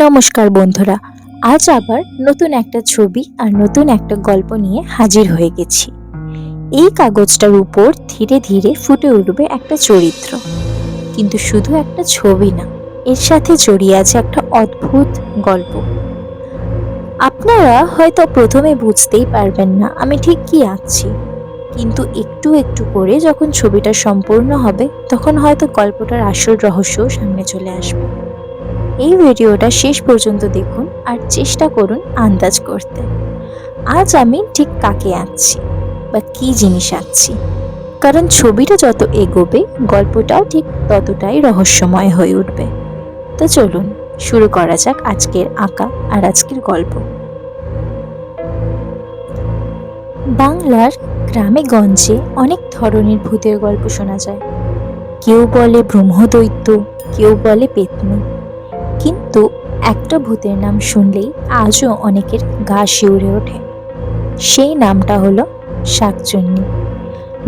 নমস্কার বন্ধুরা, আজ আবার নতুন একটা ছবি আর নতুন একটা গল্প নিয়ে হাজির হয়ে গেছি। এই কাগজটার উপর ধীরে ধীরে ফুটে উঠবে একটা চরিত্র, কিন্তু শুধু একটা ছবি না, এর সাথে জড়িয়ে আছে একটা অদ্ভুত গল্প। আপনারা হয়তো প্রথমে বুঝতেই পারবেন না আমি ঠিক কি আঁকছি, কিন্তু একটু একটু করে যখন ছবিটা সম্পূর্ণ হবে তখন হয়তো গল্পটার আসল রহস্য সামনে চলে আসবে। এই ভিডিওটা শেষ পর্যন্ত দেখুন আর চেষ্টা করুন আন্দাজ করতে আজ আমি ঠিক কাকে আঁকছি বা কি জিনিস আঁকছি, কারণ ছবিটা যত এগোবে গল্পটাও ঠিক ততটাই রহস্যময় হয়ে উঠবে। তো চলুন শুরু করা যাক আজকের আঁকা আর আজকের গল্প। বাংলার গ্রামে গঞ্জে অনেক ধরনের ভূতের গল্প শোনা যায়। কেউ বলে ব্রহ্মদৈত্য, কেউ বলে পেতনি, কিন্তু একটা ভূতের নাম শুনলেই আজও অনেকের গা শিউরে ওঠে। সেই নামটা হলো শাকচুন্নি।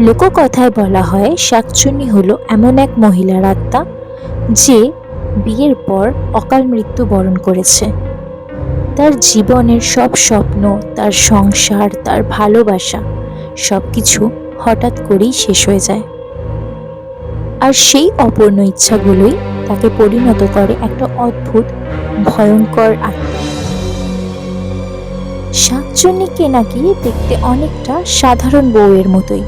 লোককথায় বলা হয় শাকচুন্নি হলো এমন এক মহিলার আত্মা যে বিয়ের পর অকাল মৃত্যু বরণ করেছে। তার জীবনের সব স্বপ্ন, তার সংসার, তার ভালোবাসা সবকিছু হঠাৎ করেই শেষ হয়ে যায়, আর সেই অপূর্ণ ইচ্ছাগুলোই তাকে পরিণত করে একটা অদ্ভুত ভয়ঙ্কর আত্মা। শাকচুন্নিকে নাকি দেখতে অনেকটা সাধারণ বউয়ের মতোই,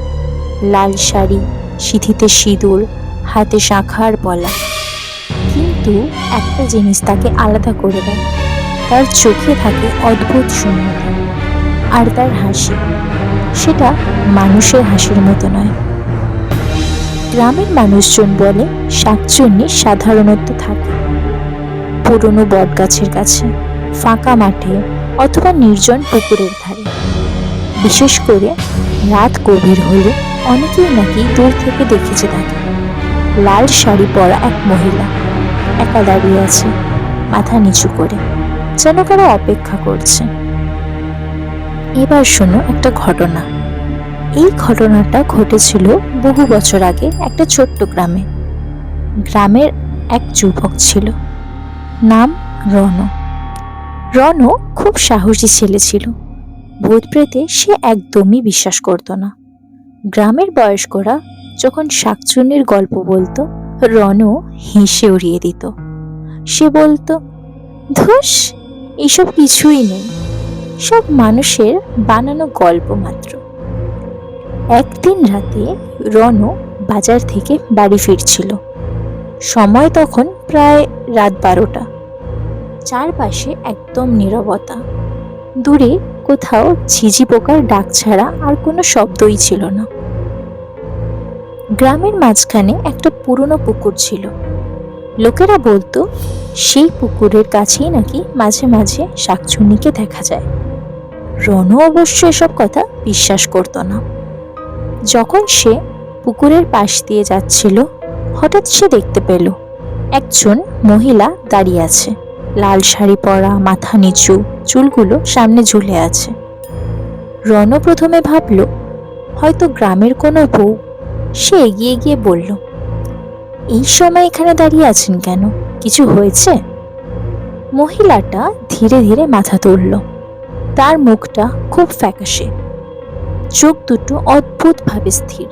লাল শাড়ি, সিঁথিতে সিঁদুর, হাতে শাঁখার পলা, কিন্তু একটা জিনিস তাকে আলাদা করে দেয়, তার চোখে থাকে অদ্ভুত শূন্যতা, আর তার হাসি সেটা মানুষের হাসির মতো নয়। গ্রামের মানুষজন বলে শাকচুন্নি সাধারণত থাকে পুরনো বটগাছের কাছে, ফাঁকা মাঠে অথবা নির্জন পুকুরের ধারে। বিশেষ করে রাত গভীর হলে অনেকেই নাকি দূর থেকে দেখেছে তাকে। লাল শাড়ি পরা এক মহিলা একা দাঁড়িয়ে আছে, মাথা নিচু করে, যেন কারো অপেক্ষা করছে। এবার শোনো একটা ঘটনা। এই ঘটনাটা ঘটেছিল বহু বছর আগে একটা ছোট্ট গ্রামে। গ্রামের এক যুবক ছিল, নাম রণ। রণ খুব সাহসী ছেলে ছিল। ভূত প্রেতে সে একদমই বিশ্বাস করত না। গ্রামের বয়স্করা যখন শাকচুন্নির গল্প বলতো, রণ হেসে উড়িয়ে দিত। সে বলতো, ধুস, এসব কিছুই নেই, সব মানুষের বানানো গল্প মাত্র। একদিন রাতে রণ বাজার থেকে বাড়ি ফিরছিল। সময় তখন প্রায় রাত 12টা। চারপাশে একদম নীরবতা। দূরে কোথাও ঝিঝি পোকার ডাক ছাড়া আর কোনো শব্দই ছিল না। গ্রামের মাঝখানে একটা পুরনো পুকুর ছিল। লোকেরা বলতো সেই পুকুরের কাছেই নাকি মাঝে মাঝে শাকচুন্নিকে দেখা যায়। রণ অবশ্য এসব কথা বিশ্বাস করত না। যখন সে পুকুরের পাশ দিয়ে যাচ্ছিল, হঠাৎ সে দেখতে পেল একজন মহিলা দাঁড়িয়ে আছে, লাল শাড়ি পরা, মাথা নিচু, চুলগুলো সামনে ঝুলে আছে। রণ প্রথমে ভাবল হয়তো গ্রামের কোনো বউ। সে এগিয়ে গিয়ে বলল, এই সময় এখানে দাঁড়িয়ে আছেন কেন, কিছু হয়েছে? মহিলাটা ধীরে ধীরে মাথা তুলল। তার মুখটা খুব ফ্যাকাশে, চোখ দুটো অদ্ভুতভাবে স্থির।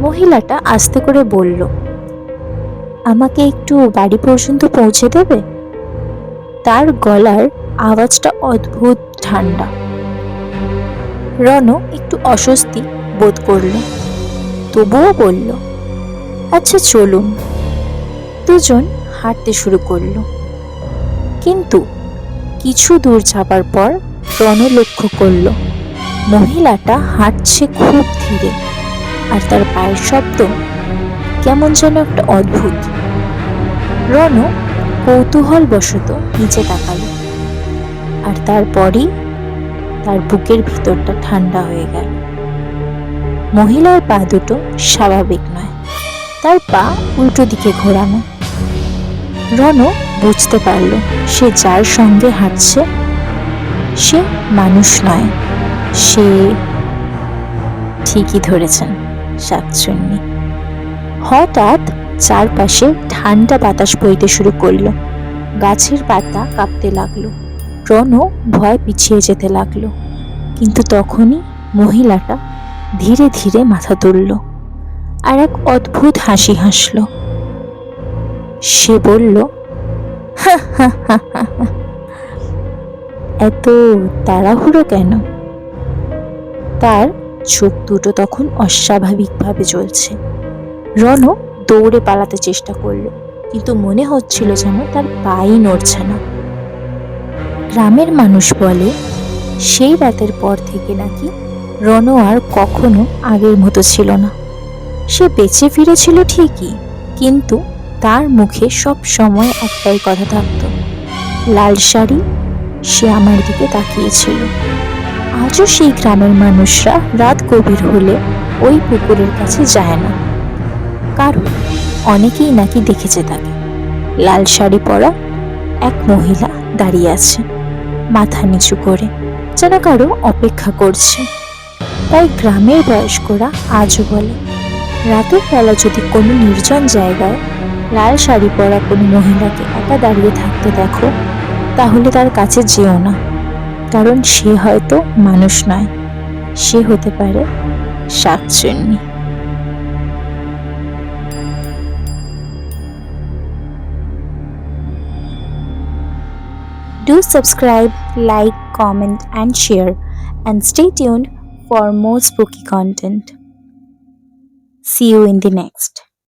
মহিলাটা আস্তে করে বলল, আমাকে একটু বাড়ি পর্যন্ত পৌঁছে দেবে? তার গলার আওয়াজটা অদ্ভুত ঠান্ডা। রণ একটু অস্বস্তি বোধ করল, তবুও বলল, আচ্ছা চলুন। দুজন হাঁটতে শুরু করল, কিন্তু কিছু দূর যাবার পর রণ লক্ষ্য করল মহিলাটা হাঁটছে খুব ধীরে, আর তার পায়ের শব্দ কেমন যেন একটা অদ্ভুত। রণ কৌতূহল বশত নিচে তাকালো, আর তারপরই তার বুকের ভিতরটা ঠান্ডা হয়ে গেল। মহিলার পা দুটো স্বাভাবিক নয়, তার পা উল্টো দিকে ঘোরানো। রণ বুঝতে পারল সে যার সঙ্গে হাঁটছে সে মানুষ নয়, সে ঠিকই ধরেছেন, শাকচুন্নি। হঠাৎ চারপাশে ঠান্ডা বাতাস বইতে শুরু করলো। গাছের পাতা কাঁপতে লাগলো। রনও ভয় পিছিয়ে যেতে লাগলো। কিন্তু তখনই মহিলাটা ধীরে ধীরে মাথা তুলল আর এক অদ্ভুত হাসি হাসল। সে বলল, "হা হা হা হা হা, এত তাড়াহুড়ো কেন?" তার চোখ দুটো তখন অস্বাভাবিকভাবে জ্বলছে। রণ দৌড়ে পালাতে চেষ্টা করলো, কিন্তু মনে হচ্ছিল যেন তার পাই নড়ছে না। গ্রামের মানুষ বলে সেই রাতের পর থেকে নাকি রণ আর কখনো আগের মতো ছিল না। সে বেঁচে ফিরেছিল ঠিকই, কিন্তু তার মুখে সব সময় একটাই কথা থাকতো, লাল শাড়ি, সে আমার দিকে তাকিয়েছিল। আজও সেই গ্রামের মানুষরা রাত গভীর হলে ওই পুকুরের কাছে যায় না, কারণ অনেকেই নাকি দেখেছে তাকে। লাল শাড়ি পরা এক মহিলা দাঁড়িয়ে আছে, মাথা নিচু করে, যেন কারো অপেক্ষা করছে। তাই গ্রামের বয়স্করা আজও বলে, রাতের বেলা যদি কোনো নির্জন জায়গায় লাল শাড়ি পরা কোনো মহিলাকে একা দাঁড়িয়ে থাকতে দেখো, তাহলে তার কাছে যেও না, কারণ সে হয়তো মানুষ নয়, সে হতে পারে শাকচুন্নি। Do subscribe, like, comment, and share, and stay tuned for more spooky content. See you in the next.